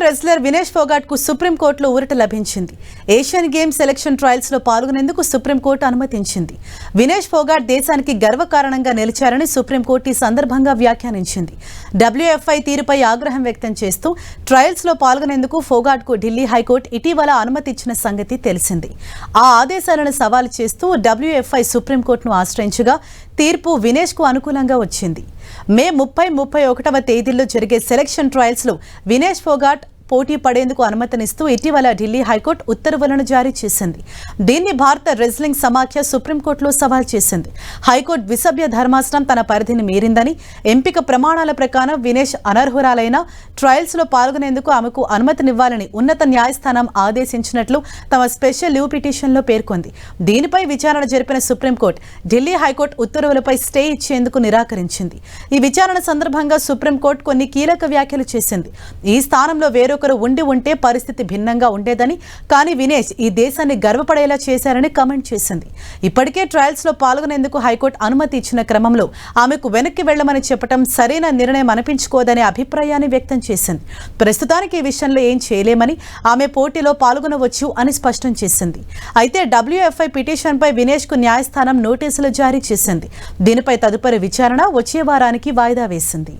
Wrestler Vinesh Phogat కు సుప్రీంకోర్టులో ఊరట లభించింది. ఏషియన్ గేమ్స్ సెలక్షన్ ట్రయల్స్ లో పాల్గొనేందుకు సుప్రీంకోర్టు అనుమతించింది. వినేష్ ఫోగాట్ దేశానికి గర్వకారణంగా నిలిచారని సుప్రీంకోర్టు ఈ సందర్భంగా వ్యాఖ్యానించింది. WFI తీరుపై ఆగ్రహం వ్యక్తం చేస్తూ ట్రయల్స్ లో పాల్గొనేందుకు ఫోగాట్ కు ఢిల్లీ హైకోర్టు ఇటీవల అనుమతి ఇచ్చిన సంగతి తెలిసింది. ఆ ఆదేశాలను సవాలు చేస్తూ WFI సుప్రీంకోర్టును ఆశ్రయించగా తీర్పు వినేష్ కు అనుకూలంగా వచ్చింది. మే 30, 31వ తేదీల్లో జరిగే సెలక్షన్ ట్రయల్స్ లో వినేష్ ఫోగాట్ పోటీ పడేందుకు అనుమతినిస్తూ ఇటీవల ఢిల్లీ హైకోర్టు ఉత్తర్వులను జారీ చేసింది. దీన్ని భారత రెజ్లింగ్ సమాఖ్య సుప్రీంకోర్టులో సవాల్ చేసింది. హైకోర్టు ద్విసభ్య ధర్మాసనం తన పరిధిని మీరిందని, ఎంపిక ప్రమాణాల ప్రకారం వినేష్ అనర్హురాలైన ట్రయల్స్ లో పాల్గొనేందుకు ఆమెకు అనుమతినివ్వాలని ఉన్నత న్యాయస్థానం ఆదేశించినట్లు తమ స్పెషల్ లీవ్ పిటిషన్లో పేర్కొంది. దీనిపై విచారణ జరిపిన సుప్రీంకోర్టు ఢిల్లీ హైకోర్టు ఉత్తర్వులపై స్టే ఇచ్చేందుకు నిరాకరించింది. ఈ విచారణ సందర్భంగా సుప్రీంకోర్టు కొన్ని కీలక వ్యాఖ్యలు చేసింది. ఈ స్థానంలో వేరొకరు ఉంటే పరిస్థితి భిన్నంగా ఉండేదని, కానీ వినేష్ ఈ దేశాన్ని గర్వపడేలా చేశారని కమెంట్ చేసింది. ఇప్పటికే ట్రయల్స్ లో పాల్గొనేందుకు హైకోర్టు అనుమతి ఇచ్చిన క్రమంలో ఆమెకు వెనక్కి వెళ్లమని చెప్పడం సరైన నిర్ణయం అనిపించుకోదనే అభిప్రాయాన్ని వ్యక్తం చేసింది. ప్రస్తుతానికి ఈ విషయంలో ఏం చేయలేమని, ఆమె పోటీలో పాల్గొనవచ్చు అని స్పష్టం చేసింది. అయితే WFI పిటిషన్పై వినేష్ కు న్యాయస్థానం నోటీసులు జారీ చేసింది. దీనిపై తదుపరి విచారణ వచ్చే వారానికి వాయిదా వేసింది.